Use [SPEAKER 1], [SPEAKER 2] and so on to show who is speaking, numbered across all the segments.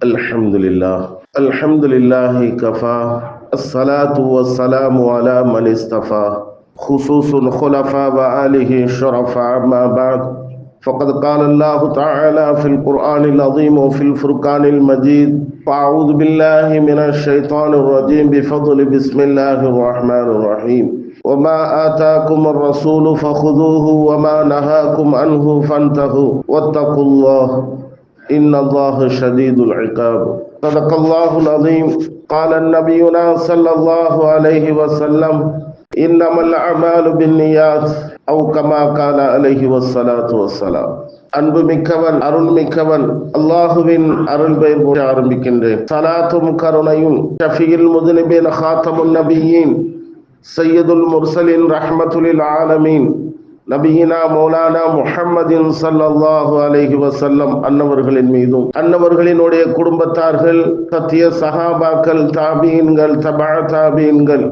[SPEAKER 1] Alhamdulillahi kafa. As-salatu was-salamu ala man istafa. Khususun khulafa wa alihi shurafa amma ba'd. Faqad qala Allah ta'ala fil Qur'anil azim wa fil Furqanil majid. Fa'udhu billahi minash shaitanir rajim bifadli bismillahir rahmanir rahim. وما آتاكم الرسول فخذوه وما نهاكم عنه فانتهوا واتقوا الله إن الله شديد العقاب. صدق الله العظيم. قال النبينا صلى الله عليه وسلم إنما الأعمال بالنيات أو كما قال عليه والصلاة والسلام. அன்பு மிக்கவன் அருள் மிக்கவன் அல்லாஹுவின் அருள் பெயர் போட்டு ஆரம்பிக்கின்றேன். சலாத்தும் கருணையும் ஷஃபியில் முதுனிபின் ஹாத்தமுன் நபியின் சையதுல் முர்சலின் ரஹ்மத்துலில் ஆலமீன் நபியினா மௌலானா முஹம்மதின் ஸல்லல்லாஹு அலைஹி வஸல்லம் அன்னவர்களின் மீதும் அன்னவர்களினுடைய குடும்பத்தார்கள் சத்திய சஹாபாக்கள் தாபீன்கள் தபா தாபீன்கள்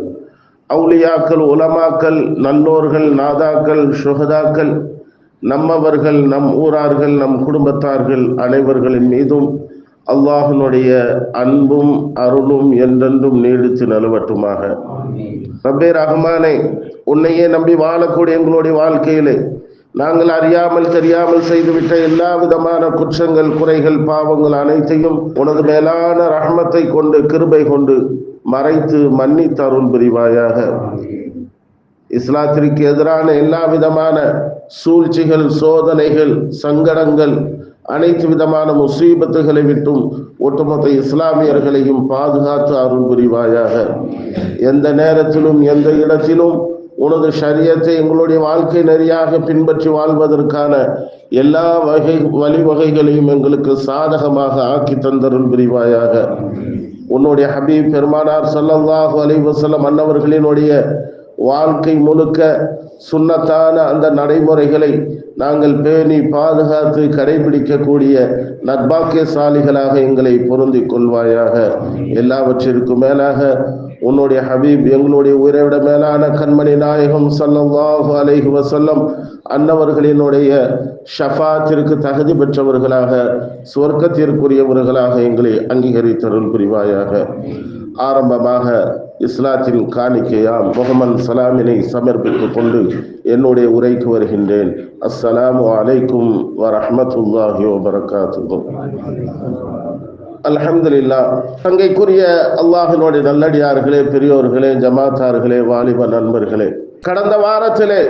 [SPEAKER 1] அவுலியாக்கள் உலமாக்கள் நல்லோர்கள் நாதாக்கள் ஷுஹதாக்கள் நம்மவர்கள் நம் ஊரார்கள் நம் குடும்பத்தார்கள் அனைவர்களின் மீதும் அல்லாஹ்வினுடைய அன்பும் அருளும் என்றென்றும் நீடித்து நிலவட்டுமாக. ரப்பே ரஹ்மானே, உன்னையே நம்பி வாழக்கூடிய எங்களுடைய வாழ்க்கையிலே நாங்கள் அறியாமல் தெரியாமல் செய்துவிட்ட எல்லா விதமான குற்றங்கள் குறைகள் பாவங்கள் அனைத்தையும் உனது மேலான ரஹ்மத்தை கொண்டு கிருபை கொண்டு மறைத்து மன்னித்து அருள் புரிவாயாக. இஸ்லாத்திற்கு எதிரான எல்லா விதமான சூழ்ச்சிகள் சோதனைகள் சங்கடங்கள் அனைத்து விதமான முசீபத்துகளை விட்டும் ஒட்டுமொத்த இஸ்லாமியர்களையும் பாதுகாத்து அருள் புரிவாயாக. எந்த நேரத்திலும் எந்த இடத்திலும் உனது ஷரியத்தை எங்களுடைய வாழ்க்கை நெறியாக பின்பற்றி வாழ்வதற்கான எல்லா வழிவகைகளையும் எங்களுக்கு சாதகமாக ஆக்கி தந்தருள் புரிவாயாக. உன்னுடைய ஹபீப் பெருமானார் ஸல்லல்லாஹு அலைஹி வஸல்லம் அன்னவர்களினுடைய வாழ்க்கை முழுக்க சுன்னத்தான அந்த நடைமுறைகளை நாங்கள் பேணி பாதுகாத்து கடைபிடிக்கக்கூடிய நற்பாக்கியசாலிகளாக எங்களை பொருந்தி கொள்வாயாக. எல்லாவற்றிற்கும் மேலாக உன்னுடைய ஹபீப் எங்களுடைய உயிரைவிட மேலான கண்மணி நாயகம் ஸல்லல்லாஹு அலைஹி வஸல்லம் அன்னவர்களினுடைய ஷஃபாத்திற்கு தகுதி பெற்றவர்களாக சுவர்க்கத்திற்குரியவர்களாக எங்களை அங்கீகரித்தருள் புரிவாயாக. ஆரம்பமாக இஸ்லாத்தின் காணிக்கையாம் முஹம்மது சலாமினை சமர்ப்பித்துக் கொண்டு என்னுடைய உரைக்கு வருகின்றேன். அஸ்ஸலாமு அலைக்கும் வரஹ்மத்துல்லாஹி வபரகாத்துஹு. அல்ஹம்துலில்லாஹ். தங்கைக்குரிய அல்லாஹ்வினுடைய நல்லடியார்களே, பெரியோர்களே, ஜமாத்தார்களே, வாலிப நண்பர்களே, கடந்த வாரத்திலே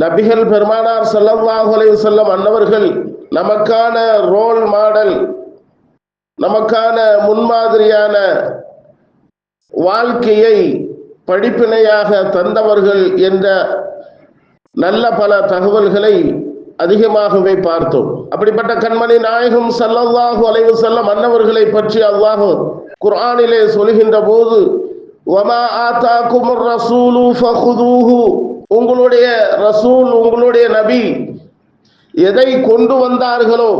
[SPEAKER 1] நபிகள் பெருமானார் ஸல்லல்லாஹு அலைஹி வஸல்லம் அன்னவர்கள் நமக்கான ரோல் மாடல், நமக்கான முன்மாதிரியான வாழ்க்கையை படிப்பினையாக தந்தவர்கள் என்ற நல்ல பல தகவல்களை அதிகமாகவே பார்த்தோம். அப்படிப்பட்ட கண்மணி நாயகம் ஸல்லல்லாஹு அலைஹி வஸல்லம் அன்னவர்களை பற்றி அல்லாஹ் குர்ஆனிலே சொல்கின்ற போது வமா ஆதாகுமுர் ரசூலு ஃபகுதூஹு, உங்களுடைய ரசூல் உங்களுடைய நபி எதை கொண்டு வந்தார்களோ,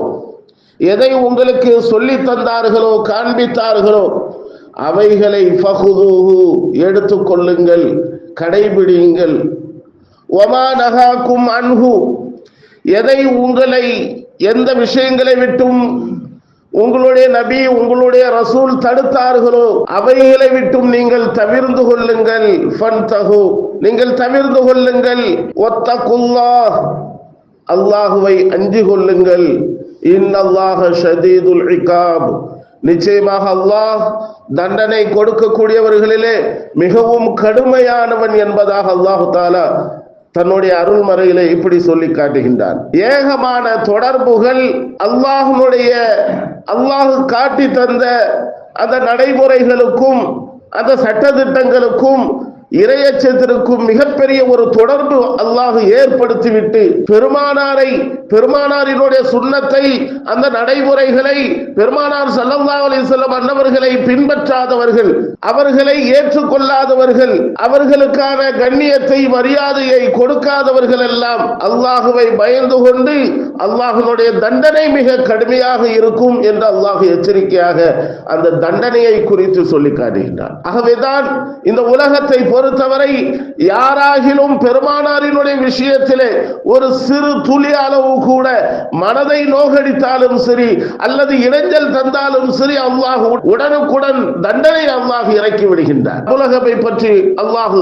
[SPEAKER 1] எதை உங்களுக்கு சொல்லி தந்தார்களோ, காண்பித்தார்களோ அவைகளை ஃபகுதூஹு எடுத்துக்கொள்ளுங்கள், கடைபிடியுங்கள். வமா நஹாக்கும் அன்ஹு, எதை உங்களை எந்த விஷயங்களை விட்டும் உங்களுடைய நபி உங்களுடைய ரசூல் தடுத்தார்களோ அவைகளை விட்டும் நீங்கள் தவிர்ந்து கொள்ளுங்கள். ஃபன்தஹு, நீங்கள் தவிர்ந்து கொள்ளுங்கள். வத்தகுல்லாஹ், அல்லாஹுவை அஞ்சி கொள்ளுங்கள். இன்னல்லாஹ ஷதீதுல் இகாப், நிச்சயமாக அல்லாஹ் தண்டனை கொடுக்கக்கூடியவர்களிலே மிகவும் கடுமையானவன் என்பதாக அல்லாஹு தஆலா தன்னுடைய அருள்மறையிலே இப்படி சொல்லி காட்டுகின்றான். ஏகமான தொடர்புகள் அல்லாஹ் காட்டி தந்த அந்த நடைமுறைகளுக்கும் அந்த சட்டதிட்டங்களுக்கும் இறையச்சத்திற்கும் மிகப்பெரிய ஒரு தொடர்பு அல்லாஹ் ஏற்படுத்திவிட்டு பெருமானாரினுடைய சுன்னத்தை அந்த நடைமுறைகளை பெருமானார் ஸல்லல்லாஹு அலைஹி வஸல்லம் அன்னவர்களை பின்பற்றாதவர்கள், அவர்களை ஏற்றுக்கொள்ளாதவர்கள், அவர்களுக்கான கண்ணியத்தை மரியாதையை கொடுக்காதவர்கள் எல்லாம் அல்லாஹுவை பயந்து கொண்டு அல்லாஹ்வினுடைய தண்டனை மிக கடுமையாக இருக்கும் என்று அல்லாஹ் எச்சரிக்கையாக அந்த தண்டனையை குறித்து சொல்லி காட்டுகின்றார். ஆகவேதான் இந்த உலகத்தை பொறுத்தவரை யாராகிலும் பெருமானாரினுடைய விஷயத்திலே ஒரு சிறு துளி அளவு கூட மனதை நோகடித்தாலும் சரி அல்லது இடைஞ்சல் தந்தாலும் சரி, அல்லாஹ் உடனுக்குடன் தண்டனை அல்லாஹ் இறக்கி விடுகின்றார். உலகத்தை பற்றி அல்லாஹ்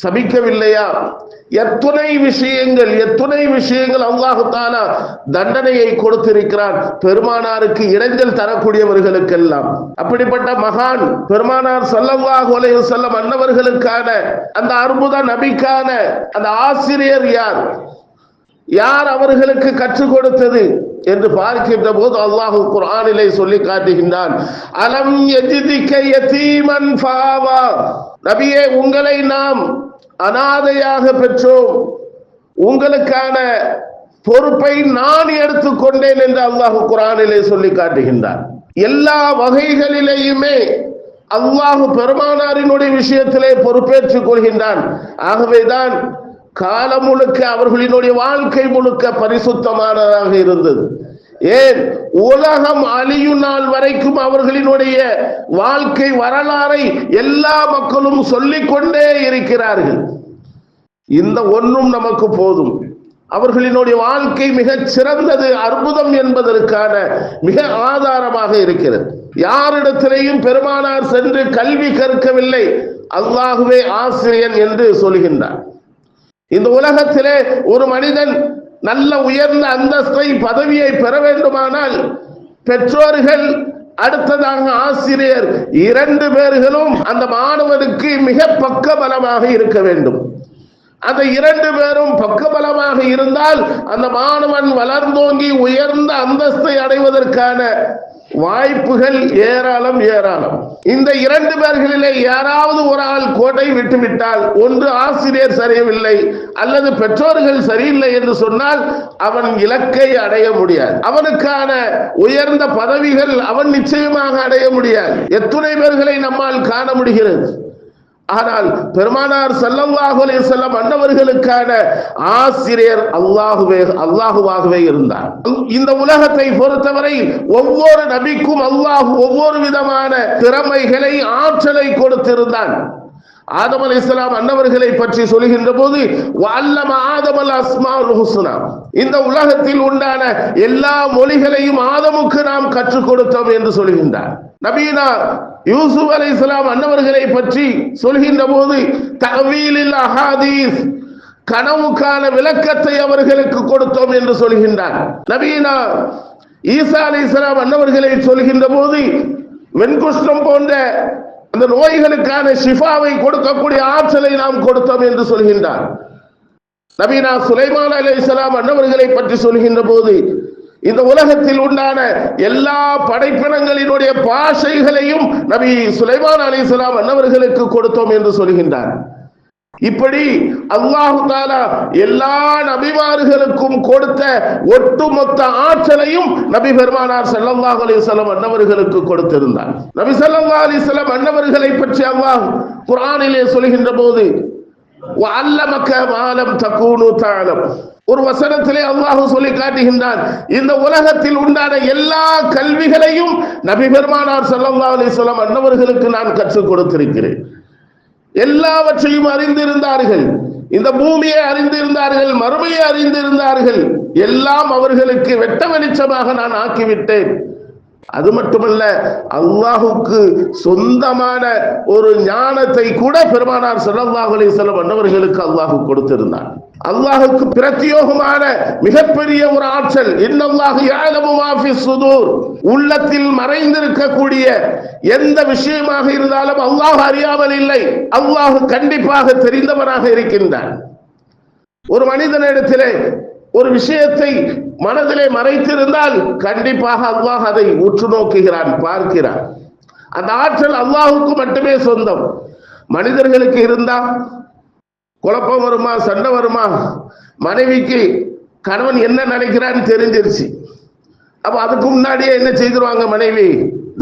[SPEAKER 1] சபிக்கவில்லையா? எத்துணை விஷயங்கள் அல்லாஹு தஆலா தண்டனையை கொடுத்திருக்கிறான் பெருமானாருக்கு இடைஞ்சல் தரக்கூடியவர்களுக்கெல்லாம். அப்படிப்பட்ட மகான் பெருமானார் ஸல்லல்லாஹு அலைஹி வஸல்லம் அன்னவர்களுக்கான அந்த அற்புத நபிக்கான அந்த ஆசிரியர் யார் அவர்களுக்கு கற்றுக் கொடுத்தது என்று பார்க்கின்ற போது அல்லாஹ் குர்ஆனிலே சொல்லி காட்டுகின்றான். அலம் யஜிதிக யதீமன் ஃபஆவா, நபியே உங்களை நாம் அனாதையாக பெற்றோம், உங்களுக்கான பொறுப்பை நான் எடுத்துக்கொண்டேன் என்று அல்லாஹ் குர்ஆனிலே சொல்லி காட்டுகின்றான். எல்லா வகைகளிலேயுமே அல்லாஹ் பெருமானாரினுடைய விஷயத்திலே பொறுப்பேற்றுக் கொள்கின்றான். ஆகவேதான் காலம் முழுக்க அவர்களினுடைய வாழ்க்கை முழுக்க பரிசுத்தமானதாக இருந்தது. ஏன், உலகம் அழியும் நாள் வரைக்கும் அவர்களினுடைய வாழ்க்கை வரலாறை எல்லா மக்களும் சொல்லிக் கொண்டே இருக்கிறார்கள். இந்த ஒன்றும் நமக்கு போதும். அவர்களினுடைய வாழ்க்கை மிகச் சிறந்தது, அற்புதம் என்பதற்கான மிக ஆதாரமாக இருக்கிறது. யாரிடத்திலேயும் பெருமானார் சென்று கல்வி கற்கவில்லை, அல்லாஹ்வே ஆசிரியன் என்று சொல்கின்றார். இந்த உலகத்திலே ஒரு மனிதன் நல்ல உயர்ந்த அந்தஸ்தை பதவியை பெற வேண்டுமானால் பெற்றோர்கள், அடுத்ததாக ஆசிரியர், இரண்டு பேர்களும் அந்த மாணவனுக்கு மிக பக்கபலமாக இருக்க வேண்டும். அந்த இரண்டு பேரும் பக்கபலமாக இருந்தால் அந்த மாணவன் வளர்ந்தோங்கி உயர்ந்த அந்தஸ்தை அடைவதற்கான வாய்ப்புகள் ஏராளம். இந்த இரண்டு பேர்களிலே யாராவது ஒரு ஆள் கோட்டை விட்டுவிட்டால், ஒன்று ஆசிரியர் சரியவில்லை அல்லது பெற்றோர்கள் சரியில்லை என்று சொன்னால் அவன் இலக்கை அடைய முடியாது. அவனுக்கான உயர்ந்த பதவிகள் அவன் நிச்சயமாக அடைய முடியாது. எத்துணை பேர்களை நம்மால் காண முடிகிறது. ஆனால் பெருமானார் ஸல்லல்லாஹு அலைஹி வஸல்லம் அன்னவர்களுக்கான ஆசிரியர் அல்லாஹுவாகவே இருந்தார். இந்த உலகத்தை பொறுத்தவரை ஒவ்வொரு நபிக்கும் அல்லாஹ் ஒவ்வொரு விதமான திறமைகளை, ஆற்றலை கொடுத்திருந்தான். ஆதம் அலைஹிஸ்ஸலாம் அன்னவர்களை பற்றி சொல்கின்ற போது வஅல்லம ஆதமல் அஸ்மாஉல் ஹுஸ்னா, இந்த உலகத்தில் உண்டான எல்லா மொழிகளையும் ஆதமுக்கு நாம் கற்றுக் கொடுத்தோம் என்று சொல்கின்றார். நபீனா யூசுப் அலைஹிஸ்ஸலாம் அன்னவர்களை பற்றி சொல்கின்ற போது தஅவீலில் அஹாதீஸ், கனவுக்கான விளக்கத்தை அவர்களுக்கு கொடுத்தோம் என்று சொல்கின்றார். நபீனா ஈசா அலைஹிஸ்ஸலாம் அன்னவர்களை சொல்கின்ற போது வெண்குஷ்டம் போன்ற அந்த நோய்களுக்கான ஷிஃபாவை கொடுக்கக்கூடிய ஆற்றலை நாம் கொடுத்தோம் என்று சொல்கின்றார். நபீனா சுலைமான் அலைஹிஸ்ஸலாம் அன்னவர்களை பற்றி சொல்கின்ற போது இந்த உலகத்தில் உண்டான எல்லா படைப்பினங்களினுடைய பாஷைகளையும் நபி சுலைமான் அலைஹிஸ்ஸலாம் அன்னவர்களுக்கு கொடுத்தோம் என்று சொல்கின்றார். இப்படி அல்லாஹ் தஆலா எல்லா நபிமார்களுக்கும் கொடுத்த ஒட்டுமொத்த ஆற்றலையும் நபி பெருமானார் ஸல்லல்லாஹு அலைஹி வஸல்லம் அன்னவர்களுக்கு கொடுத்திருந்தார். நபி ஸல்லல்லாஹு அலைஹி வஸல்லம் அன்னவர்களை பற்றி அல்லாஹ் குர்ஆனிலே சொல்கின்ற போது வஅல்லமக மா லம் தகூனு தஅலம், ஒரு வசனத்திலே அல்லாஹ் சொல்லி காட்டுகின்றான், இந்த உலகத்தில் உண்டான எல்லா கல்விகளையும் நபி பெருமானார் ஸல்லல்லாஹு அலைஹி வஸல்லம் அன்னவர்களுக்கு நான் கற்றுக் கொடுத்திருக்கிறேன். எல்லாவற்றையும் அறிந்திருந்தார்கள், இந்த பூமியை அறிந்திருந்தார்கள், மறுமையை அறிந்திருந்தார்கள், எல்லாம் அவர்களுக்கு வெட்ட வெளிச்சமாக நான் ஆக்கிவிட்டேன். அது மட்டுமல்ல, அல்லாஹுக்கு சொந்தமான ஒரு ஞானத்தை கூட பெருமானார் ஸல்லல்லாஹு அலைஹி வஸல்லம் அன்னவர்களுக்கு அல்லாஹ் கொடுத்திருந்தார். அல்லாஹுக்கு பிரத்யோகமான மிகப்பெரிய ஒரு ஆற்றல், இன்னல்லாஹு யஅலமு மா ஃபிஸ் ஸுதூர், உள்ளத்தில் மறைந்திருக்கக்கூடிய எந்த விஷயமாக இருந்தாலும் அல்லாஹ் அறியாமல் இல்லை, அல்லாஹ் கண்டிப்பாக தெரிந்தவனாக இருக்கின்றான். ஒரு மனிதனிடத்திலே ஒரு விஷயத்தை மனதிலே மறைத்திருந்தால் கண்டிப்பாக அல்லாஹ் அதை உற்று நோக்குகிறான், பார்க்கிறான். அந்த ஆற்றல் அல்லாஹுக்கு மட்டுமே சொந்தம். மனிதர்களுக்கு இருந்தா குழப்பம் வருமா, சண்டை வருமா? மனைவிக்கு கணவன் என்ன நினைக்கிறான்னு தெரிஞ்சிருச்சு. அப்ப அதுக்கு முன்னாடியே என்ன செய்திருவாங்க, மனைவி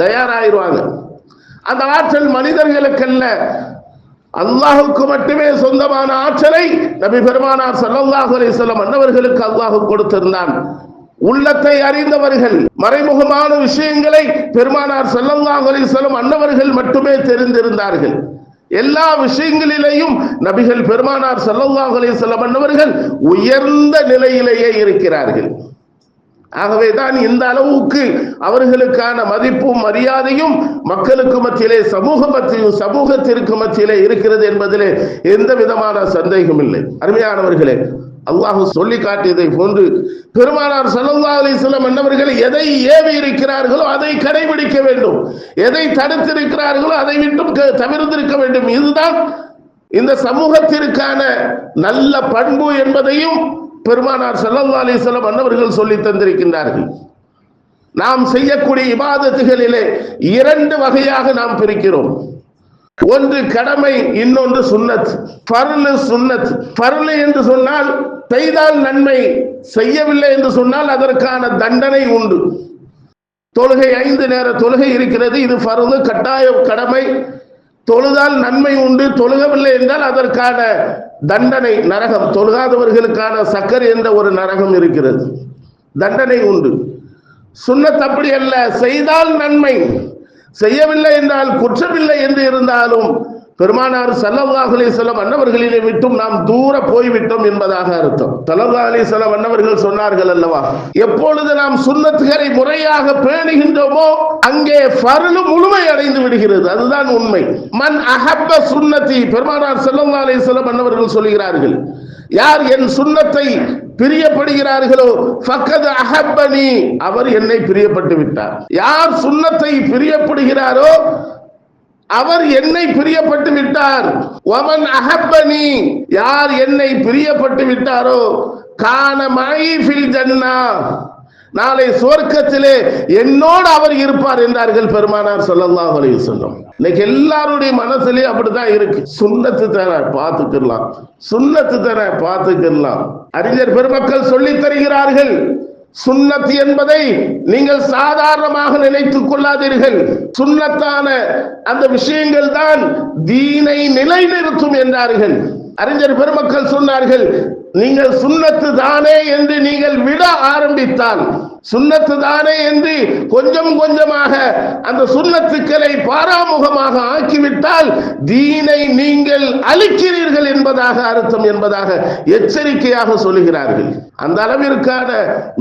[SPEAKER 1] தயாராயிருவாங்க. அந்த ஆற்றல் மனிதர்களுக்கல்ல, அல்லாஹுக்கு மட்டுமே சொந்தமான ஆற்றலை நபி பெருமானார் ஸல்லல்லாஹு அலைஹி வஸல்லம் அன்னவர்களுக்கு அல்லாஹ் கொடுத்திருந்தான். உள்ளத்தை அறிந்தவர்கள், மறைமுகமான விஷயங்களை பெருமானார் ஸல்லல்லாஹு அலைஹி வஸல்லம் அன்னவர்கள் மட்டுமே தெரிந்திருந்தார்கள். எல்லா விஷயங்களிலேயும் நபிகள் பெருமானார் ஸல்லல்லாஹு அலைஹி வஸல்லம் அவர்கள் உயர்ந்த நிலையிலேயே இருக்கிறார்கள். ஆகவேதான் இந்த அளவுக்கு அவர்களுக்கான மதிப்பும் மரியாதையும் மக்களுக்கு மத்தியிலே சமூகத்திற்கு மத்தியிலே இருக்கிறது என்பதிலே எந்த விதமான சந்தேகம் இல்லை. அருமையானவர்களே, அல்லாஹ் சொல்லி காட்டியதை போன்று பெருமானார் ஸல்லல்லாஹு அலைஹி வஸல்லம் அன்னவர்கள் எதை ஏவி இருக்கிறார்களோ அதை கடைபிடிக்க வேண்டும், எதை தடுத்திருக்கிறார்களோ அதை விட்டும் தவிர்த்திருக்க வேண்டும். இதுதான் இந்த சமூகத்திற்கான நல்ல பண்பு என்பதையும் பெருமானார் ஸல்லல்லாஹு அலைஹி வஸல்லம் அன்னவர்கள் சொல்லி தந்திருக்கின்றார்கள். நாம் செய்யக்கூடிய இபாதத்துகளிலே இரண்டு வகையாக நாம் பிரிக்கிறோம். ஒன்று கடமை, இன்னொன்று சுன்னத். ஃபர்லு, சுன்னத். ஃபர்லு என்று சொன்னால் செய்தால் நன்மை, செய்யவில்லை என்று சொன்னால் அதற்கான தண்டனை உண்டு. தொழுகை 5 நேர தொழுகை இருக்கிறது, இது ஃபர்லு, கட்டாய கடமை. தொழுதால் நன்மை உண்டு, தொழுகவில்லை என்றால் அதற்கான தண்டனை நரகம். தொழுகாதவர்களுக்கான சக்கர் என்ற ஒரு நரகம் இருக்கிறது, தண்டனை உண்டு. சுன்னத் அப்படி அல்ல, செய்தால் நன்மை, செய்யவில்லை என்றால் குற்றமில்லை என்று இருந்தாலும் பெருமானார் ஸல்லல்லாஹு அலைஹி வஸல்லம் அன்னவர்களிலே விட்டும் நாம் தூர போய்விட்டோம் என்பதாக அர்த்தம். ஸல்லல்லாஹு அலைஹி வஸல்லம் அன்னவர்கள் சொன்னார்கள் அல்லவா, எப்பொழுது நாம் சுன்னத்துகளை முறையாக பேணுகின்றோமோ அங்கே ஃபர்லு முழுமை அடைந்து விடுகிறது. அதுதான் உண்மை. மன் அஹப்ப சுன்னதி, பெருமானார் ஸல்லல்லாஹு அலைஹி வஸல்லம் அன்னவர்கள் சொல்கிறார்கள், யார் என் சுன்னத்தை பிரியப்படுகிறார்களோ ஃபக்கத் அஹப்பனி, அவர் என்னை பிரியப்பட்டு விட்டார். யார் சுன்னத்தை பிரியப்படுகிறாரோ அவர் என்னை பிரியப்பட்டு விட்டார். வமன் அஹப்பனி, யார் என்னை பிரியப்பட்டு விட்டாரோ கான மஇ ஃபில் ஜன்னா, நாளை சுவர்க்கத்திலே என்னோடு அவர் இருப்பார் என்றார்கள் பெருமானார் ஸல்லல்லாஹு அலைஹி வஸல்லம். இன்னைக்கு எல்லாருடைய மனசுலயே அப்படிதான் இருக்கு. சுன்னத்து தானே பார்த்துக்கலாம், சுன்னத்து தானே பார்த்துக்கலாம். அறிஞர் பெருமக்கள் சொல்லி தருகிறார்கள், சுன்னத் என்பதை நீங்கள் சாதாரணமாக நினைத்துக் கொள்ளாதீர்கள். சுன்னத்தான அந்த விஷயங்கள் தான் தீனை நிலைநிறுத்தும் என்றார்கள். அறிஞர் பெருமக்கள் சொன்னார்கள், நீங்கள் சுன்னத்து தானே என்று நீங்கள் விட ஆரம்பித்தால், சுன்னத்து தானே என்று கொஞ்சம் கொஞ்சமாக அந்த சுன்னத்துக்களை பாராமுகமாக ஆக்கிவிட்டால் தீனை நீங்கள் அழிக்கிறீர்கள் என்பதாக அர்த்தம் என்பதாக எச்சரிக்கையாக சொல்லுகிறார்கள். அந்த அளவிற்கான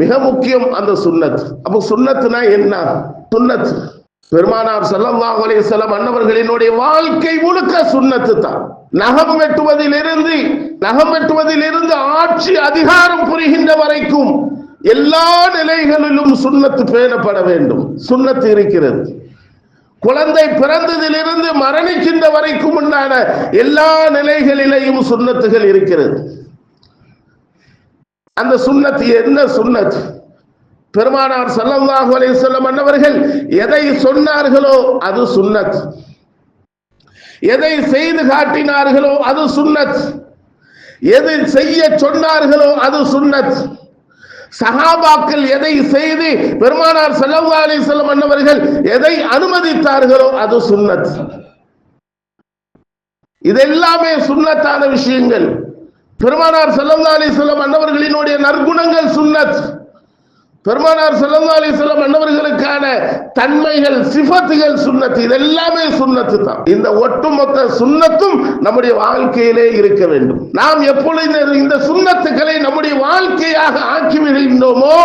[SPEAKER 1] மிக முக்கியம் அந்த சுன்னத். அப்போ சுன்னத்துனா என்ன? சுன்னத் பெருமானார் ஸல்லல்லாஹு அலைஹி வஸல்லம் அன்னவர்களினுடைய வாழ்க்கை முழுக்க சுன்னத்து தான். நகம் வெட்டுவதிலிருந்து ஆட்சி அதிகாரம் புரிகின்ற வரைக்கும் எல்லா நிலைகளிலும் சுன்னத்து பேணப்பட வேண்டும். சுன்னத்து இருக்கிறது. குழந்தை பிறந்ததிலிருந்து மரணிக்கின்ற வரைக்கும் உண்டான எல்லா நிலைகளிலேயும் சுன்னத்துகள் இருக்கிறது. அந்த சுன்னத்து என்ன சுன்னத்? பெருமானார் ஸல்லல்லாஹு அலைஹி வஸல்லம் அன்னவர்கள் எதை சொன்னார்களோ அது சுன்னத், எதை செய்து காட்டினார்களோ அது சுன்னத், எதை செய்ய சொன்னார்களோ அது சுன்னத். சஹாபாக்கள் எதை செய்து பெருமானார் ஸல்லல்லாஹு அலைஹி வஸல்லம் அன்னவர்கள் எதை அனுமதித்தார்களோ அது சுன்னத். இதெல்லாமே சுன்னத்தான விஷயங்கள். பெருமானார் ஸல்லல்லாஹு அலைஹி வஸல்லம் அன்னவர்களினுடைய நற்குணங்கள் சுன்னத். பெருமானார் ஸல்லல்லாஹு அலைஹி வஸல்லம் அன்னவர்களுக்கான தன்மைகள், சிஃபத்துகள் சுன்னத். இதெல்லாமே சுன்னத்து தான். இந்த ஒட்டுமொத்த சுன்னத்தும் நம்முடைய வாழ்க்கையிலே இருக்க வேண்டும். நாம் எப்பொழுது இந்த சுன்னத்துக்களை நம்முடைய வாழ்க்கையாக ஆக்கி விடுகின்றோமோ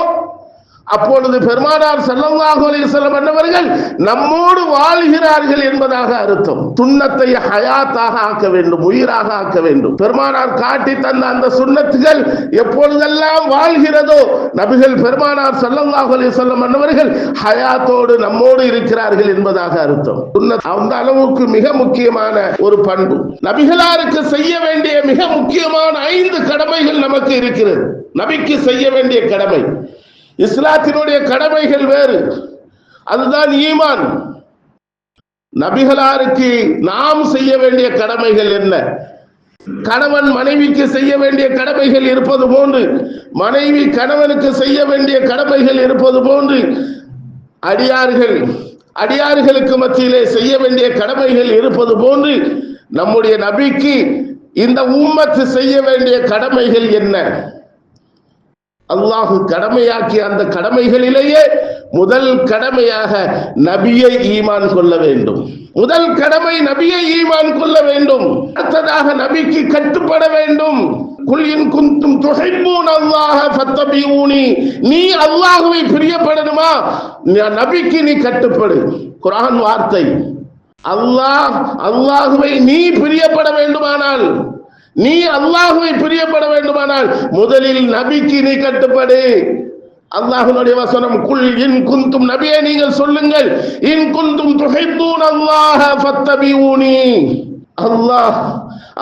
[SPEAKER 1] அப்பொழுது பெருமானார் ஸல்லல்லாஹு அலைஹி வஸல்லம் அன்னவர்கள் நம்மோடு வாழ்கிறார்கள் என்பதாக அர்த்தம். சுன்னத்தை ஹயாத்தாக ஆக்க வேண்டும், உயிராக ஆக்க வேண்டும். பெருமானார் காட்டி தந்த அந்த சுன்னத்துகள் எப்பொழுதெல்லாம் வாழ்கிறதோ நபிகள் பெருமானார் ஸல்லல்லாஹு அலைஹி வஸல்லம் அன்னவர்கள் ஹயாத்தோடு நம்மோடு இருக்கிறார்கள் என்பதாக அர்த்தம். சுன்னத் அந்த அளவுக்கு மிக முக்கியமான ஒரு பண்பு. நபிகளாருக்கு செய்ய வேண்டிய மிக முக்கியமான 5 கடமைகள் நமக்கு இருக்கிறது. நபிக்கு செய்ய வேண்டிய கடமை, இஸ்லாத்தினுடைய கடமைகள் வேறு, அதுதான் ஈமான். நபிகளாருக்கு நாம் செய்ய வேண்டிய கடமைகள் என்ன? கணவன் மனைவிக்கு செய்ய வேண்டிய கடமைகள் இருப்பது போன்று, மனைவி கணவனுக்கு செய்ய வேண்டிய கடமைகள் இருப்பது போன்று, அடியார்களுக்கு மத்தியிலே செய்ய வேண்டிய கடமைகள் இருப்பது போன்று நம்முடைய நபிக்கு இந்த உம்மத்து செய்ய வேண்டிய கடமைகள் என்ன? அல்லாஹ் கடமையாக்கிய அந்த கடமைகளிலேயே முதல் கடமையாக நபியை ஈமான் கொள்ள வேண்டும். முதல் கடமை நபியை ஈமான் கொள்ள வேண்டும். அடுத்ததாக நபிக்கு கட்டுப்பட வேண்டும். குல் இன் குன்தும் துஹிப்பூன அல்லாஹ ஃபத்தபிஊனி, நீ அல்லாஹ்வை பிரியப்படணுமா, நபிக்கு நீ கட்டுப்படு. குர்ஆன் வார்த்தை. அல்லாஹ்வை நீ பிரியப்பட வேண்டுமானால், நீ அல்லாஹ்வை பிரியப்பட வேண்டுமானால் முதலில் நபிக்கு நீ கட்டுப்படு. அல்லாஹ்வுடைய வசனம், குல் இன் குன்தும், நபியே நீங்கள் சொல்லுங்கள், இன் குன்தும் துஹிப்பூன அல்லாஹ ஃபத்தபிஊனி,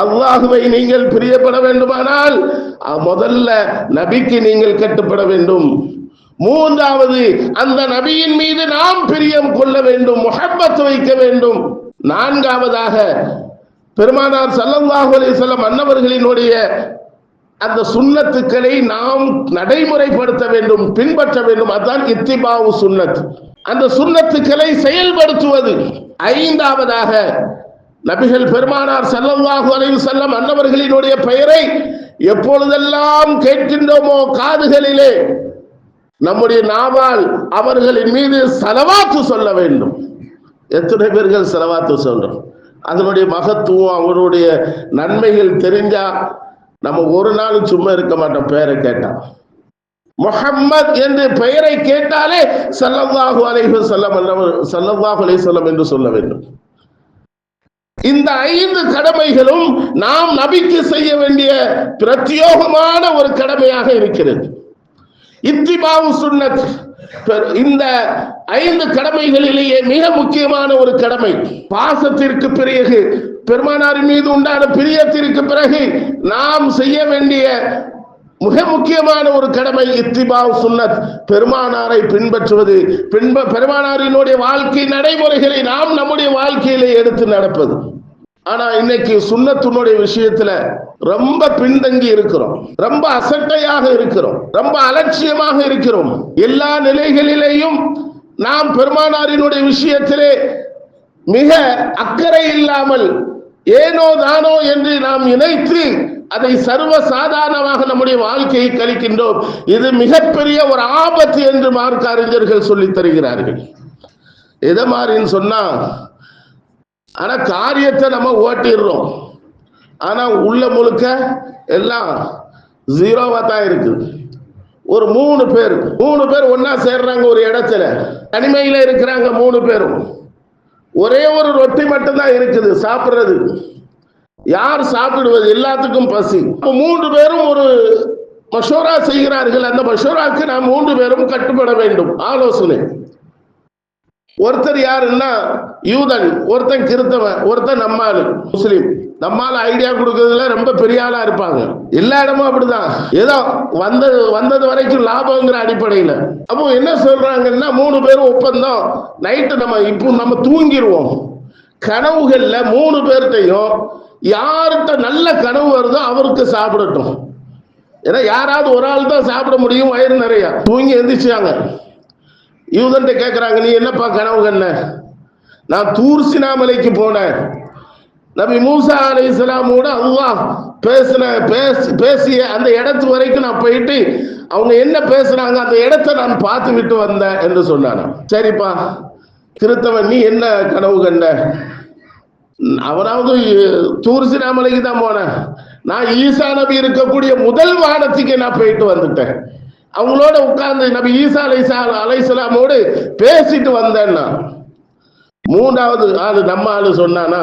[SPEAKER 1] அல்லாஹ்வை நீங்கள் பிரியப்பட வேண்டுமானால் முதல்ல நபிக்கு நீங்கள் கட்டுப்பட வேண்டும். மூன்றாவது அந்த நபியின் மீது நாம் பிரியம் கொள்ள வேண்டும், முஹப்பத் வைக்க வேண்டும். நான்காவதாக பெருமானார் ஸல்லல்லாஹு அலைஹி வஸல்லம் அன்னவர்களினுடைய அந்த சுன்னத்துக்களை நாம் நடைமுறைப்படுத்த வேண்டும், பின்பற்ற வேண்டும். அதுதான் இத்திபாவு சுன்னத், அந்த சுன்னத்துக்களை செயல்படுத்துவது. ஐந்தாவதாக நபிகள் பெருமானார் ஸல்லல்லாஹு அலைஹி வஸல்லம் அன்னவர்களினுடைய பெயரை எப்பொழுதெல்லாம் கேட்கின்றோமோ காதுகளிலே நம்முடைய நாவால் அவர்களின் மீது ஸலவாத்து சொல்ல வேண்டும். எத்தனை பேர்கள் ஸலவாத்து சொல்றோம்? அதனுடைய மகத்துவம், அவருடைய நன்மைகள் தெரிஞ்சா நம்ம ஒரு நாள் சும்மா இருக்க மாட்டோம். பெயரை கேட்டா, முஹம்மத் என்று பெயரை கேட்டாலே ஸல்லல்லாஹு அலைஹி வஸல்லம் என்று சொல்ல வேண்டும். இந்த 5 கடமைகளும் நாம் நபிக்கு செய்ய வேண்டிய பிரத்யோகமான ஒரு கடமையாக இருக்கிறது. இத்திபாவு சுன்னத் இந்த 5 கடமைகளிலேயே மிக முக்கியமான ஒரு கடமை. பாசத்திற்கு பிறகு, பெருமானாரின் மீது உண்டான பிரியத்திற்கு பிறகு நாம் செய்ய வேண்டிய மிக முக்கியமான ஒரு கடமை இத்திபாவு சுன்னத், பெருமானாரை பின்பற்றுவது, பெருமானாரினுடைய வாழ்க்கை நடைமுறைகளை நாம் நம்முடைய வாழ்க்கையிலே எடுத்து நடப்பது. ஆனா இன்னைக்கு சுன்னத்துனுடைய விஷயத்துல ரொம்ப பின்தங்கி இருக்கிறோம், ரொம்ப அசட்டையாக இருக்கிறோம், ரொம்ப அலட்சியமாக இருக்கிறோம். எல்லா நிலைகளிலேயும் நாம் பெருமானாரினுடைய விஷயத்திலே மிக அக்கறை இல்லாமல் ஏனோ தானோ என்று நாம் நினைத்து அதை சர்வ சாதாரணமாக நம்முடைய வாழ்க்கையை கழிக்கின்றோம். இது மிகப்பெரிய ஒரு ஆபத்து என்று மார்க்க அறிஞர்கள் சொல்லித் தருகிறார்கள். எதை மாதிரின்னு சொன்னா, ஆனா காரியத்தை நம்ம ஓட்டிடுறோம், ஆனா உள்ள முழுக்க எல்லாம் ஜீரோவா தான் இருக்கு. ஒரு 3 பேர் ஒன்னா சேர்றாங்க ஒரு இடத்துல, தனிமையில இருக்கிறாங்க 3 பேரும். ஒரே ஒரு ரொட்டி மட்டும்தான் இருக்குது சாப்பிடுறது. யார் சாப்பிடுவது? எல்லாத்துக்கும் பசி. 3 பேரும் ஒரு மஷூரா செய்கிறார்கள். அந்த மஷூராக்கு நாம் 3 பேரும் கட்டுப்பட வேண்டும். ஆலோசனை. ஒருத்தர் யாருன்னா யூதன், ஒருத்தன் கிறிஸ்தவன், ஒருத்தன் நம்மால் முஸ்லீம். நம்மால் ஐடியா கொடுக்கறதுல ரொம்ப பெரிய ஆளா இருப்பாங்க. எல்லா இடமும் அப்படிதான், ஏதோ வந்தது வரைக்கும் லாபங்கிற அடிப்படையில. அப்போ என்ன சொல்றாங்கன்னா 3 பேரும் ஒப்பந்தம், நைட்டு நம்ம தூங்கிடுவோம். கனவுகள்ல 3 பேர்கிட்டையும் யார்கிட்ட நல்ல கனவு வருதோ அவருக்கு சாப்பிடட்டும். ஏன்னா யாராவது ஒரு ஆள் தான் சாப்பிட முடியும், வயிறு நிறைய. தூங்கி எந்திரிச்சாங்க. யூதன்ட்ட கேட்கிறாங்க, நீ என்னப்பா கனவு கண்ண? நான் தூர் சீனா மலைக்கு போனேன், நபி மூசா அலைஹிஸ்ஸலாமோட அல்லாஹ் பேசிய அந்த இடத்து வரைக்கும் நான் போயிட்டு அவங்க என்ன பேசுறாங்க அந்த இடத்தை நான் பார்த்து விட்டு வந்தேன் என்று சொன்னான். சரிப்பா கிறிஸ்தவன், நீ என்ன கனவு கண்ட? அவனாவது தூர் சீனா மலைக்கு தான் போனேன், நான் ஈசா நபி இருக்கக்கூடிய முதல் வானத்துக்கு நான் போயிட்டு வந்துட்டேன், அவங்களோட உட்கார்ந்து நபி ஈசா அலைஹிஸ்ஸலாமோடு பேசிட்டு வந்தேன்னா. 3வது ஆளு நம்ம ஆளு சொன்னானா,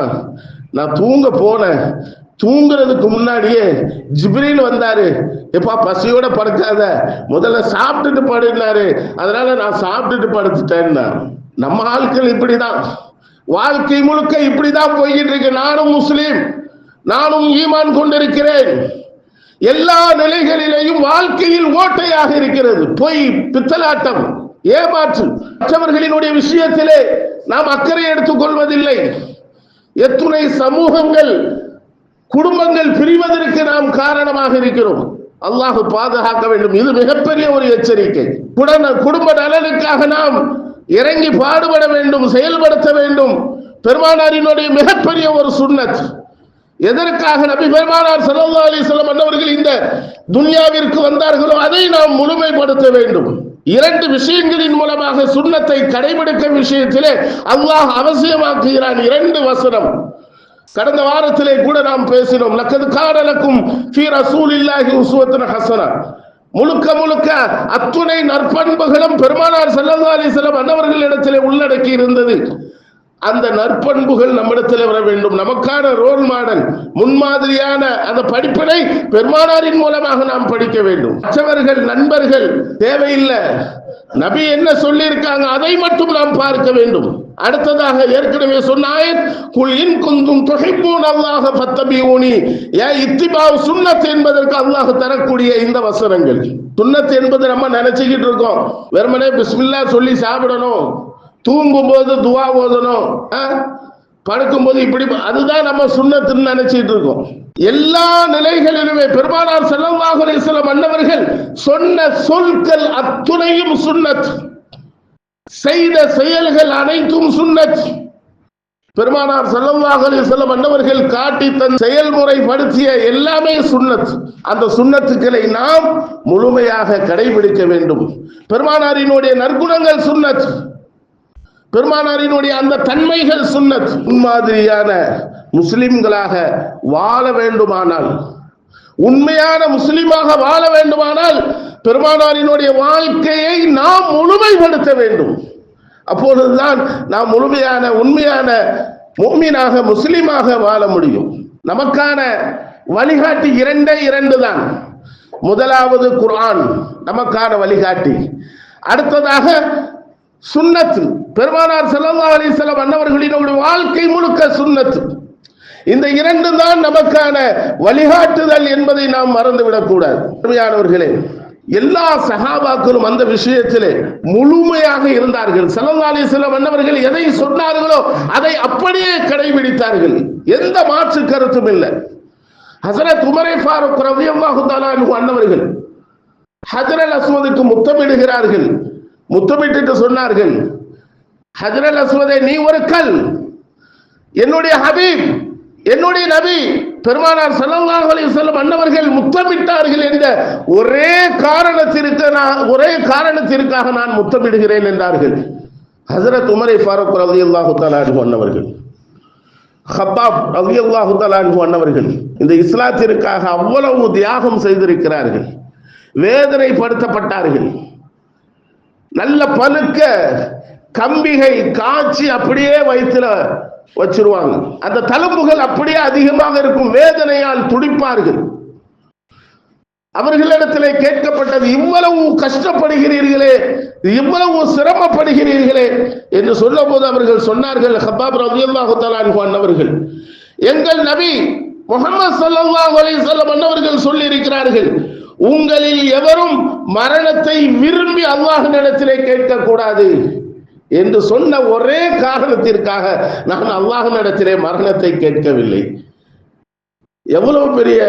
[SPEAKER 1] நான் தூங்க போனேன், தூங்குறதுக்கு முன்னாடியே ஜிப்ரீல் வந்தாரு, எப்பா பசியோட படுக்காத, முதல்ல சாப்பிட்டுட்டு படுனாரு, அதனால நான் சாப்பிட்டுட்டு படுத்துட்டேன்னா. நம்ம ஆட்கள் இப்படிதான், வாழ்க்கை முழுக்க இப்படிதான் போய்கிட்டு இருக்கு. நானும் முஸ்லீம், நானும் ஈமான் கொண்டிருக்கிறேன், எல்லா நிலைகளிலேயும் வாழ்க்கையில் ஓட்டையாக இருக்கிறது. பொய், பித்தலாட்டம், ஏமாற்று, மற்றவர்களினுடைய விஷயத்திலே நாம் அக்கறை எடுத்துக் கொள்வதில்லை. எத்துணை சமூகங்கள், குடும்பங்கள் பிரிவதற்கு நாம் காரணமாக இருக்கிறோம். அல்லாஹ் பாதுகாக்க வேண்டும். இது மிகப்பெரிய ஒரு எச்சரிக்கை. குடும்ப நலனுக்காக நாம் இறங்கி பாடுபட வேண்டும், செயல்படுத்த வேண்டும். பெருமானாரினுடைய மிகப்பெரிய ஒரு சுன்னத். எதற்காக நபி பெருமானார் ஸல்லல்லாஹு அலைஹி வஸல்லம் அன்னவர்கள் இந்த துன்யாவிற்கு வந்தார்களோ அதை நாம் முழுமைப்படுத்த வேண்டும். இரண்டு விஷயங்களின் மூலமாக சுன்னத்தை கடைபிடிக்க விஷயத்திலே அல்லாஹ் அவசியமாக்குகிறான். இரண்டு வசனம் கடந்த வாரத்திலே கூட நாம் பேசினோம். லக்கத் கான லக்கும் ஃபீ ரசூலில்லாஹி உஸ்வத்துன் ஹஸனா. முழுக்க முழுக்க அத்துணை நற்பண்புகளும் பெருமானார் ஸல்லல்லாஹு அலைஹி வஸல்லம் அன்னவர்களிடத்திலே உள்ளடக்கி இருந்தது. அந்த நற்பண்புகள் நம்மிடத்தில் வர வேண்டும். நமக்கான ரோல் மாடல், முன்மாதிரியான அந்த படிப்பினை பெருமானாரின் மூலமாக நாம் படிக்க வேண்டும். மற்றவர்கள் நண்பர்கள் தேவையில்லை. நபி என்ன சொல்லி இருக்காங்க அதை மட்டும் நாம் பார்க்க வேண்டும். அடுத்ததாக ஏற்கனவே சொன்ன ஆயத், குல் இன் குந்தும் துஹிப்பூன அல்லாஹ ஃபத்தபிஊனி, இத்திபாஉ சுன்னத் என்பதற்கு அல்லாஹ் தரக்கூடிய இந்த வசனங்கள். சுன்னத் என்பது நம்ம நினைச்சுக்கிட்டு இருக்கோம், வெறுமனே பிஸ்மில்லாஹ் சொல்லி சாப்பிடணும், தூங்கும் போது துவா ஓதணும், படுக்கும்போது இப்படி, அதுதான் நம்ம சுன்னத்துன்னு நினைச்சிட்டு இருக்கோம். எல்லா நிலைகளிலுமே பெருமானார் ஸல்லல்லாஹு அலைஹி வஸல்லம் அன்னவர்கள் சொன்ன சொற்கள் அத்துணையும் சுன்னத், செய்த செயல்கள் அனைத்தும் சுன்னத். பெருமானார் ஸல்லல்லாஹு அலைஹி வஸல்லம் அன்னவர்கள் காட்டி தன் செயல்முறைப்படுத்திய எல்லாமே சுன்னத். அந்த சுன்னத்துக்களை நாம் முழுமையாக கடைபிடிக்க வேண்டும். பெருமானாரினுடைய நற்குணங்கள் சுன்னத், பெருமானாரினுடைய அந்த தன்மைகள் சுன்னத். முன்மாதிரியான முஸ்லிம்களாக வாழ வேண்டுமானால், உண்மையான முஸ்லிமாக வாழ வேண்டுமானால் பெருமானாரினுடைய வாழ்க்கையை நாம் முழுமைப்படுத்த வேண்டும். அப்பொழுதுதான் நாம் முழுமையான உண்மையான முஃமினாக முஸ்லிமாக வாழ முடியும். நமக்கான வழிகாட்டி இரண்டு தான். முதலாவது குர்ஆன் நமக்கான வழிகாட்டி, அடுத்ததாக சுன்னத். பெருமானார் ஸல்லல்லாஹு அலைஹி வஸல்லம் அன்னவர்களினுடைய வாழ்க்கை முழுக்க சுன்னத். இந்த இரண்டு தான் நமக்கான வழிகாட்டுதல் என்பதை நாம் மறந்துவிடக் கூடாது. அருமையானவர்களே, எல்லா சஹாபாக்களும் அந்த விஷயத்திலே முழுமையாக இருந்தார்கள். ஸல்லல்லாஹு அலைஹி வஸல்லம் அன்னவர்கள் எதை சொன்னார்களோ அதை அப்படியே கடைபிடித்தார்கள். எந்த மாற்று கருத்தும் இல்லை. ஹஸரத் உமர் ஃபாரூக் ரலியல்லாஹு தஆலா அன்ஹு அன்னவர்கள் ஹஜ்ரல் அஸ்வதுக்கு முத்தமிடுகிறார்கள். முத்தமிட்டு சொன்னார்கள், ஹஜ்ரல் அஸ்வதே, நீ ஒரு கல், என்னுடைய ஹபீப், என்னுடைய நபி பெருமானார் ஸல்லல்லாஹு அலைஹி வஸல்லம் அன்னவர்கள் முத்தமிட்டார்கள் என்ற ஒரே காரணத்திற்காக நான் முத்தமிடுகிறேன் என்றார்கள். ஹஜ்ரத் உமர் ஃபாரூக் ரலியல்லாஹு தஆலா அன்ஹு அன்னவர்கள், ஹப்பாப் ரலியல்லாஹு தஆலா அன்ஹு அன்னவர்கள் இந்த இஸ்லாத்திற்காக அவ்வளவு தியாகம் செய்திருக்கிறார்கள். வேதனைப்படுத்தப்பட்டார்கள். நல்ல பழுக்க கம்பிகை காய்ச்சி அப்படியே வயிற்றுல வச்சிருவாங்க. அந்த தழும்புகள் அப்படியே அதிகமாக இருக்கும். வேதனையால் துடிப்பார்கள். அவர்களிடத்திலே கேட்கப்பட்டது, இவ்வளவு கஷ்டப்படுகிறீர்களே, இவ்வளவு சிரமப்படுகிறீர்களே என்று சொல்ல போது அவர்கள் சொன்னார்கள், ஹப்பாப் ரலியல்லாஹு தஆலா அன்ஹு அன்னவர்கள், எங்கள் நபி முஹம்மது ஸல்லல்லாஹு அலைஹி வஸல்லம் அன்னவர்கள் சொல்லி இருக்கிறார்கள், உங்களில் எவரும் மரணத்தை விரும்பி அல்லாஹ்விடத்திலே கேட்க கூடாது என்று சொன்ன ஒரே காரணத்திற்காக நான் அல்லாஹ்விடத்திலே மரணத்தை கேட்கவில்லை. எவ்வளவு பெரிய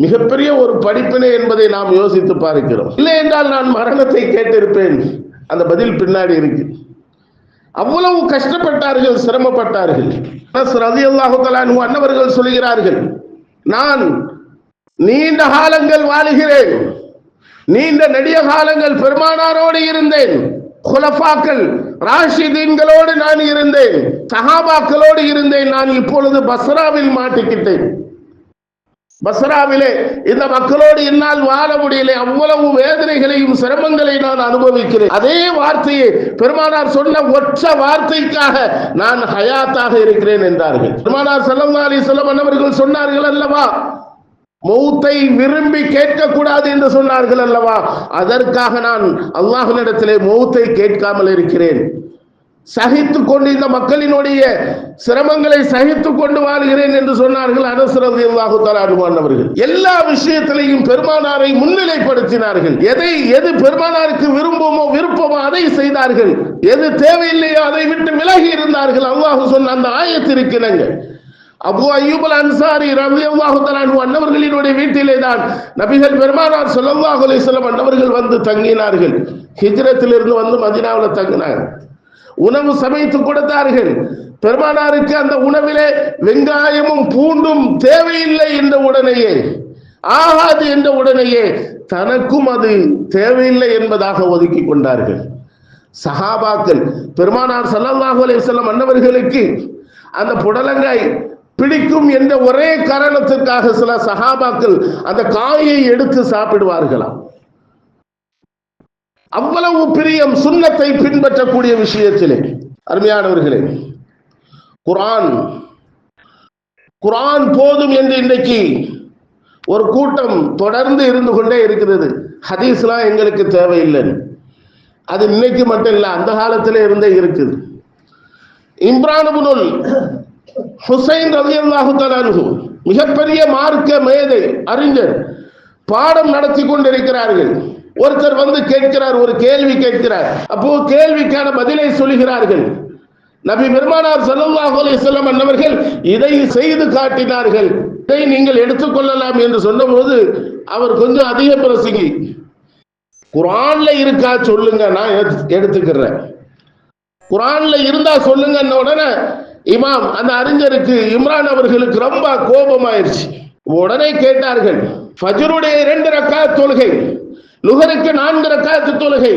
[SPEAKER 1] மிகப்பெரிய ஒரு படிப்பினை என்பதை நாம் யோசித்து பார்க்கிறோம். இல்லை என்றால் நான் மரணத்தை கேட்டிருப்பேன். அந்த பதில் பின்னாடி இருக்கு. அவ்வளவு கஷ்டப்பட்டார்கள், சிரமப்பட்டார்கள். அனஸ் ரலியல்லாஹு தஆலா அன்ஹு அன்னவர்கள் சொல்கிறார்கள், நான் நீண்ட காலங்கள் வாழுகிறேன், நீண்ட நெடிய காலங்கள் பெருமானாரோடு இருந்தேன், குலஃபாக்கள் ராஷிதீன்களோடு நான் இருந்தேன், சஹாபாக்களோடு இருந்தேன். நான் இப்பொழுது பஸ்ராவில் மாட்டிக்கிட்டேன். பஸ்ராவிலே இந்த மக்களோடு என்னால் வாழ முடியலை. அவ்வளவு வேதனைகளையும் சிரமங்களை நான் அனுபவிக்கிறேன். அதே வார்த்தையை பெருமானார் சொன்ன ஒற்ற வார்த்தைக்காக நான் ஹயாத்தாக இருக்கிறேன் என்றார்கள். பெருமானார் ஸல்லல்லாஹு அலைஹி வஸல்லம் அன்னவர்கள் சொன்னார்கள் அல்லவா, மௌத்தை விரும்பி கேட்கக்கூடாது என்று சொன்னார்கள் அல்லவா, அதற்காக நான் அல்லாஹ்விடத்திலே மௌத்தை கேட்காமல் இருக்கிறேன். சகித்துக் கொண்டு இந்த மக்களினுடைய சிரமங்களை சகித்துக் கொண்டு வாழ்கிறேன் என்று சொன்னார்கள். அனஸ் ரலியல்லாஹு தஆலா அன்ஹு அன்னவர்கள் எல்லா விஷயத்திலையும் பெருமானாரை முன்னிலைப்படுத்தினார்கள். எது பெருமானாருக்கு விருப்பமோ அதை செய்தார்கள். எது தேவையில்லையோ அதை விட்டு விலகி இருந்தார்கள். அல்லாஹ் சொன்ன அந்த ஆயத்திற்கு இணங்க அபூ அய்யூப் அல் அன்சாரி ரலியல்லாஹு தஆலா அன்ஹு அன்னவர்களினுடைய வீட்டிலே தான் நபிகள் பெருமானார் ஸல்லல்லாஹு அலைஹி வஸல்லம் அன்னவர்கள் வந்து தங்கினார்கள். ஹிஜ்ரத்திலிருந்து வந்து மதீனாவில் தங்கினார்கள். உணவு சமைத்து கொடுத்தார்கள். பெருமானாருக்கு அந்த உணவிலே வெங்காயமும் பூண்டும் தேவையில்லை என்ற உடனேயே ஆகாது என்ற உடனேயே தனக்கும் அது தேவையில்லை என்பதாக ஒதுக்கி கொண்டார்கள். சஹாபாக்கள் பெருமானார் ஸல்லல்லாஹு அலைஹி வஸல்லம் அன்னவர்களுக்கு அந்த புடலங்காய் பிடிக்கும் என்ற ஒரே காரணத்திற்காக சில சஹாபாக்கள் அந்த காயை எடுத்து சாப்பிடுவார்களாம். அவ்வளவு பிரியம் சுன்னத்தை பின்பற்றக்கூடிய விஷயத்திலே. அருமையானவர்களே, குர்ஆன் போதும் என்று இன்றைக்கு ஒரு கூட்டம் தொடர்ந்து இருந்து கொண்டே இருக்கிறது. ஹதீஸ்லாம் எங்களுக்கு தேவையில்லை. அது இன்னைக்கு மட்டும் இல்லை, அந்த காலத்திலே இருந்தே இருக்குது. இம்ரான் இப்னுல் ஹுசைன் ரலியல்லாஹு தஆலா அன்ஹு மிகப்பெரிய மார்க்க மேதை அறிஞர் பாடம் நடத்தி கொண்டிருக்கிறார்கள். ஒருத்தர் வந்து கேட்கிறார், ஒரு கேள்வி கேட்கிறார். அப்போ கேள்விக்கான பதிலை சொல்கிறார்கள். நபி பெருமானார் ஸல்லல்லாஹு அலைஹி வஸல்லம் அன்னவர்கள் இதை செய்து காட்டினார்கள், இதை நீங்கள் எடுத்துக்கொள்ளலாம் என்று சொன்னபோது அவர் கொஞ்சம் அதிக பிரசங்கி, குர்ஆன்ல இருக்கா சொல்லுங்க, நான் எடுத்துக்கிறேன், குர்ஆன்ல இருந்தா சொல்லுங்க. உடனே இமாம் அந்த அறிஞருக்கு இம்ரான் அவர்களுக்கு ரொம்ப கோபமாயிருச்சு. உடனே கேட்டார்கள், ஃபஜ்ருடைய 2 ரக்காத் தொழுகை, லுஹருக்கு 4 ரக்காத் தொழுகை,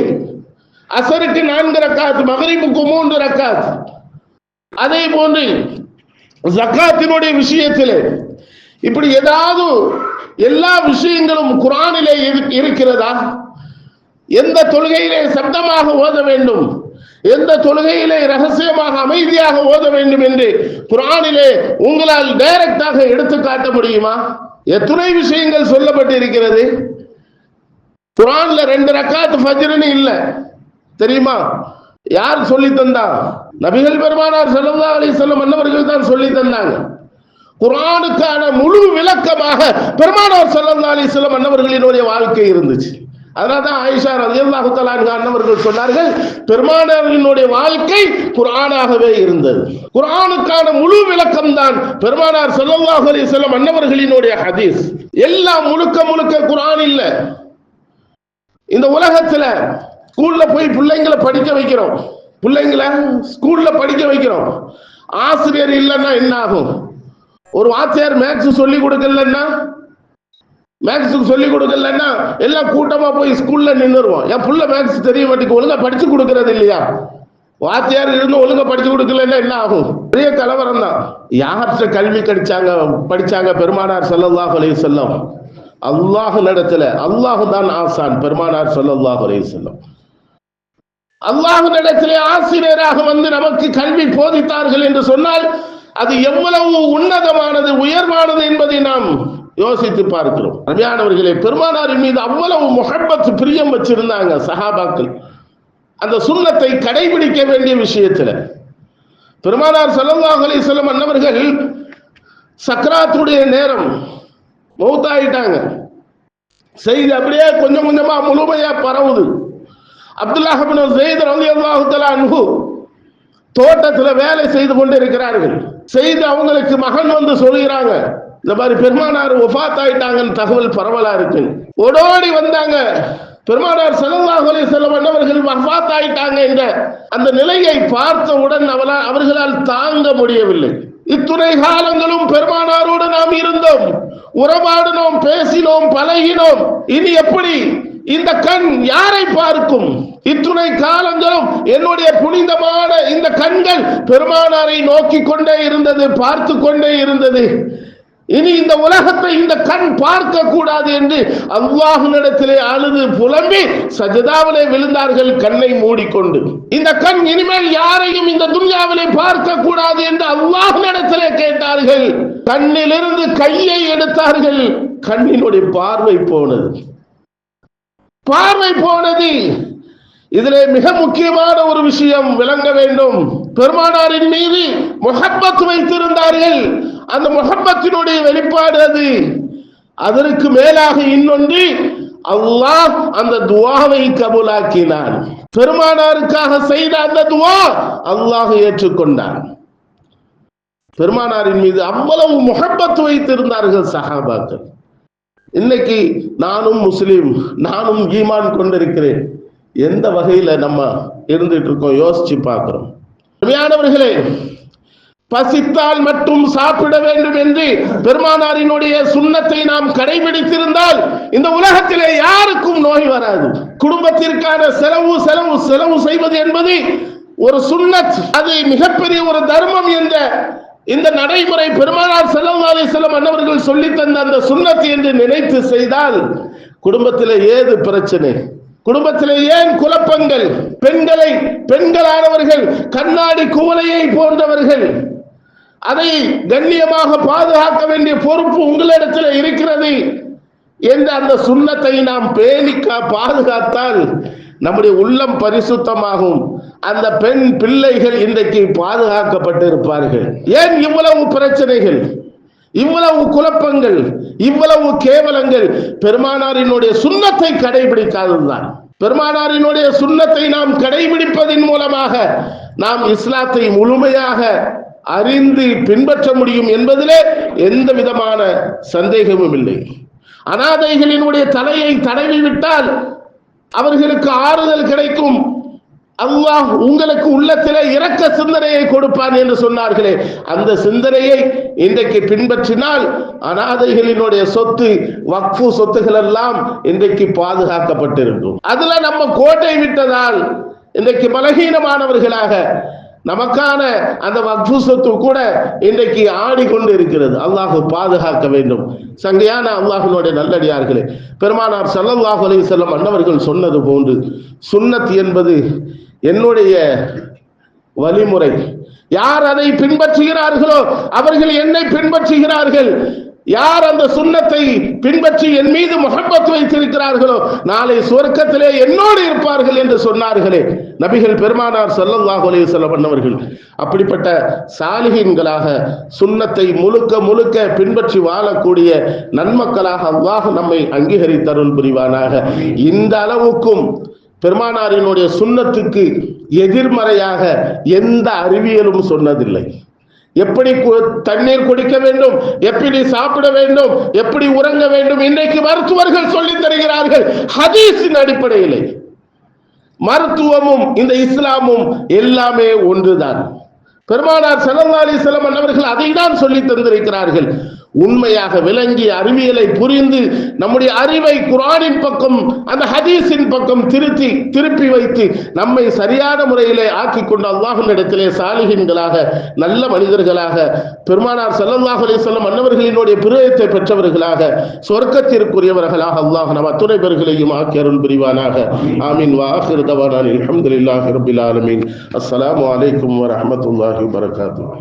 [SPEAKER 1] அஸருக்கு 4 ரக்காத், மக்ரிபுக்கு 3 ரக்காத், அதே போன்று ஜகாத்தினுடைய விஷயத்திலே இப்படி ஏதாவது எல்லா விஷயங்களும் குர்ஆனிலே இருக்கிறதா? எந்த தொழுகையிலே சப்தமாக ஓத வேண்டும், எந்த தொழுகையிலே ரகசியமாக அமைதியாக ஓத வேண்டும் என்று குர்ஆனிலே உங்களால் டைரக்டாக எடுத்து காட்ட முடியுமா? எத்தனை விஷயங்கள் சொல்லப்பட்டு இருக்கிறது. குர்ஆன்ல 2 ரக்காத் ஃபஜ்ர்னு இல்ல தெரியுமா? யார் சொல்லி தந்தா? நபிகள் பெருமானார் ஸல்லல்லாஹு அலைஹி வஸல்லம் அன்னவர்கள் தான் சொல்லி தந்தாங்க. குர்ஆனுக்கான முழு விளக்கமாக பெருமானார் ஸல்லல்லாஹு அலைஹி வஸல்லம் அன்னவர்களினுடைய வாழ்க்கை இருந்துச்சு. அதனால்தான் ஆயிஷா ரலியல்லாஹு தஆலா அன்ஹா அன்னவர்கள் சொன்னார்கள், பெருமானாரினுடைய வாழ்க்கை குர்ஆனாகவே இருந்தது. குர்ஆனுக்கான முழு விளக்கம் தான் பெருமானார் ஸல்லல்லாஹு அலைஹி வஸல்லம் அன்னவர்களினுடைய ஹதீஸ். எல்லாம் முழுக்க முழுக்க குர்ஆன் இல்ல. இந்த உலகத்துல ஸ்கூல்ல போய் பிள்ளைங்களை படிக்க வைக்கிறோம், பிள்ளைங்களை ஸ்கூல்ல படிக்க வைக்கிறோம். ஆசிரியர் இல்லைன்னா என்ன ஆகும்? ஒரு வாத்தியார் மேக்ஸ் சொல்லி கொடுக்கலன்னா, மேக்ஸுக்கு சொல்லி கொடுக்கலன்னா எல்லாம் கூட்டமா போய் ஸ்கூல்ல நின்றுருவோம். என் புள்ள மேக்ஸ் தெரிய மாட்டேங்குது, ஒழுங்கா படிச்சு கொடுக்கறது இல்லையா? வாத்தியார் இருந்து ஒழுங்கா படிச்சு கொடுக்கலன்னா என்ன ஆகும்? பெரிய கலவரம் தான். யார்கிட்ட கல்வி படிச்சாங்க? பெருமானார் ஸல்லல்லாஹு அலைஹி வஸல்லம். அல்லாஹ் நடத்துல அல்லாஹ் தான் ஆசான். பெருமானார் ஸல்லல்லாஹு அலைஹி வஸல்லம் அல்லாஹ் நடத்திலே ஆசிரியராக வந்து நமக்கு கல்வி போதித்தார்கள் என்று சொன்னால் அது எவ்வளவு உன்னதமானது, உயர்வானது என்பதை நாம் யோசித்து பார்க்கிறோம். அருமையானவர்களே, பெருமானாரின் மீது அவ்வளவு முஹப்பத், பிரியம் வச்சிருந்தாங்க சஹாபாக்கள். அந்த சுன்னத்தை கடைபிடிக்க வேண்டிய விஷயத்துல பெருமானார் ஸல்லல்லாஹு அலைஹி வஸல்லம் அன்னவர்கள் சக்ராத்துடைய நேரம் மௌத்தாயிட்டாங்க. செய்தி அப்படியே கொஞ்சம் கொஞ்சமா முழுமையா பரவுது. அப்துல்லாஹ் இப்னு ஸைத் ரலியல்லாஹு தஆலா அன்ஹு தோட்டத்துல வேலை செய்து கொண்டிருக்கிறார்கள். செய்து அவங்களுக்கு மகன் வந்து சொல்கிறாங்க, இந்த மாதிரி பெருமானார் வஃபாத் ஆயிட்டாங்கன்னு தகவல் பரவலா இருக்கு. ஓடோடி வந்தாங்க. பெருமானார் ஸல்லல்லாஹு அலைஹி வஸல்லம் அவர்கள் வஃபாத் ஆயிட்டாங்க என்ற அந்த நிலையை பார்த்தவுடன் அவர்களால் தாங்க முடியவில்லை. இத்துணை காலங்களும் பெருமானாரோடு நாம் இருந்தோம், உறவாடினோம், பேசினோம், பழகினோம். இனி எப்படி இந்த கண் யாரை பார்க்கும்? இத்துணை காலங்களும் என்னுடைய புனிதமான இந்த கண்கள் பெருமானாரை நோக்கி கொண்டே இருந்தது, பார்த்து கொண்டே இருந்தது. இனி இந்த உலகத்தை இந்த கண் பார்க்க கூடாது என்று அல்லாஹ்விடத்திலே அழுது புலம்பி சஜதாவிலே விழுந்தார்கள், கண்ணை மூடிக்கொண்டு. இந்த கண் இனிமேல் யாரையும் இந்த துன்யாவிலே பார்க்க கூடாது என்று அல்லாஹ்விடத்திலே கேட்டார்கள். கண்ணிலிருந்து கையை எடுத்தார்கள், கண்ணினுடைய பார்வை போனது. இதிலே மிக முக்கியமான ஒரு விஷயம் விளங்க வேண்டும். பெருமானாரின் மீது முஹப்பத் வைத்திருந்தார்கள். அந்த முஹப்பத்தினுடைய வெளிப்பாடு அது. அதற்கு மேலாக இன்னொன்று, அல்லாஹ் அந்த துஆவை கபூலாக்கினான். பெருமானாருக்காக செய்த அந்த துஆ அல்லாஹ் ஏற்றுக்கொண்டான். பெருமானாரின் மீது அவ்வளவு முஹப்பத் வைத்திருந்தார்கள் சஹாபாக்கள். இன்னைக்கு நானும் முஸ்லீம், நானும் ஈமான் கொண்டிருக்கிறேன், எந்த வகையில நம்ம இருந்துட்டு இருக்கோம் யோசிச்சு பார்க்கிறோம். அருமையானவர்களே, பசித்தால் மட்டும் சாப்பிட வேண்டும் என்று பெருமானாரினுடைய சுன்னத்தை நாம் கடைபிடித்திருந்தால் இந்த உலகத்திலே யாருக்கும் நோய் வராது. குடும்பத்திற்கான செலவு செய்வது என்பது ஒரு சுன்னத், அது மிகப்பெரிய ஒரு தர்மம் என்ற இந்த நடைமுறை பெருமானார் ஸல்லல்லாஹு அலைஹி வஸல்லம் அன்னவர்கள் சொல்லி தந்த அந்த சுன்னத் என்று நினைத்து செய்தால் குடும்பத்திலே ஏது பிரச்சனை, குடும்பத்திலே ஏன் குழப்பங்கள்? பெண்களானவர்கள் கண்ணாடி குவளையை போன்றவர்கள், அதை கண்ணியமாக பாதுகாக்க வேண்டிய பொறுப்பு உங்களிடத்தில் இருக்கிறது என்ற அந்த சுன்னத்தை நாம் பேணி பாதுகாத்தால் நம்முடைய உள்ளம் பரிசுத்தமாகும். அந்த பெண் பிள்ளைகள் இன்றைக்கு பாதுகாக்கப்பட்டிருப்பார்கள். ஏன் இவ்வளவு பிரச்சனைகள், இவ்வளவு குழப்பங்கள், இவ்வளவு கேவலங்கள்? பெருமானாரினுடைய சுன்னத்தை கடைபிடிக்காததுதான். பெருமானாரினுடைய சுன்னத்தை நாம் கடைபிடிப்பதன் மூலமாக நாம் இஸ்லாத்தை முழுமையாக அறிந்து பின்பற்ற முடியும் என்பதிலே எந்த விதமான சந்தேகமும் இல்லை. அனாதைகளினுடைய தலையை தடவி விட்டால் அவர்களுக்கு ஆறுதல் கிடைக்கும். அல்லாஹ் உங்களுக்கு உள்ளத்திலே இரக்க சிந்தனையை கொடுப்பான் என்று சொன்னார்களே, அந்த சிந்தனையை இன்றைக்கு பின்பற்றினால் அனாதைகளினுடைய சொத்து, வக்ஃபு சொத்துகள் எல்லாம் இன்றைக்கு பாதுகாக்கப்பட்டிருக்கும். அதுல நம்ம கோட்டை விட்டதால் இன்றைக்கு பலகீனமானவர்களாக நமக்கான அந்த வக்ஃபு சொத்து கூட இன்றைக்கு ஆடிக்கொண்டு இருக்கிறது. அல்லாஹ் பாதுகாக்க வேண்டும். சங்கையான அல்லாஹ்வினுடைய நல்லடியார்களே, பெருமானார் ஸல்லல்லாஹு அலைஹி வஸல்லம் அன்னவர்கள் சொன்னது போன்று சுன்னத் என்பது என்னுடைய வழிமுறை. யார் அதை பின்பற்றுகிறார்களோ அவர்கள் என்னை பின்பற்றுகிறார்கள். யார் அந்த சுன்னத்தை பின்பற்றி என் மீது முஹப்பத் வைத்திருக்கிறார்களோ நாளை சுவர்க்கத்திலே என்னோடு இருப்பார்கள் என்று சொன்னார்களே நபிகள் பெருமானார் ஸல்லல்லாஹு அலைஹி வஸல்லம் அன்னவர்கள். அப்படிப்பட்ட சாலிஹீன்களாக சுன்னத்தை முழுக்க பின்பற்றி வாழக்கூடிய நன்மக்களாக அல்லாஹ் நம்மை அங்கீகரித்தருள் புரிவானாக. இந்த அளவுக்கும் பெருமானாரினுடைய சுன்னத்துக்கு எதிர்மறையாக எந்த அறிவியலும் சொன்னதில்லை. எப்படி தண்ணீர் குடிக்க வேண்டும், எப்படி சாப்பிட வேண்டும், எப்படி உறங்க வேண்டும், இன்றைக்கு மருத்துவர்கள் சொல்லித் தருகிறார்கள். ஹதீஸின் அடிப்படையிலே மருத்துவமும் இந்த இஸ்லாமும் எல்லாமே ஒன்றுதான். பெருமானார் ஸல்லல்லாஹு அலைஹி வஸல்லம் அன்னவர்கள் அதை தான் சொல்லி தந்திருக்கிறார்கள். உண்மையாக விளங்கி அறிவியலை புரிந்து நம்முடைய அறிவை குர்ஆனின் பக்கம் அந்த ஹதீஸின் பக்கம் திருப்பி வைத்து நம்மை சரியான முறையிலே ஆக்கி கொண்டு அல்லாஹ்வின் இடத்திலே சாலிஹீன்களாக நல்ல மனிதர்களாக பெருமானார் ஸல்லல்லாஹு அலைஹி வஸல்லம் அன்னவர்களினுடைய பிரியத்தை பெற்றவர்களாக சொர்க்கத்திற்குரியவர்களாக அல்லாஹ் நம் அத்துணை பேர்களையும் ஆக்கி அருள் புரிவானாக. ஆமீன். வ ஆகிரு தவானா அல்ஹம்துலில்லாஹி ரப்பில் ஆலமீன். அஸ்ஸலாமு அலைக்கும் வ ரஹ்மத்துல்லாஹி வ பரகாத்துஹு.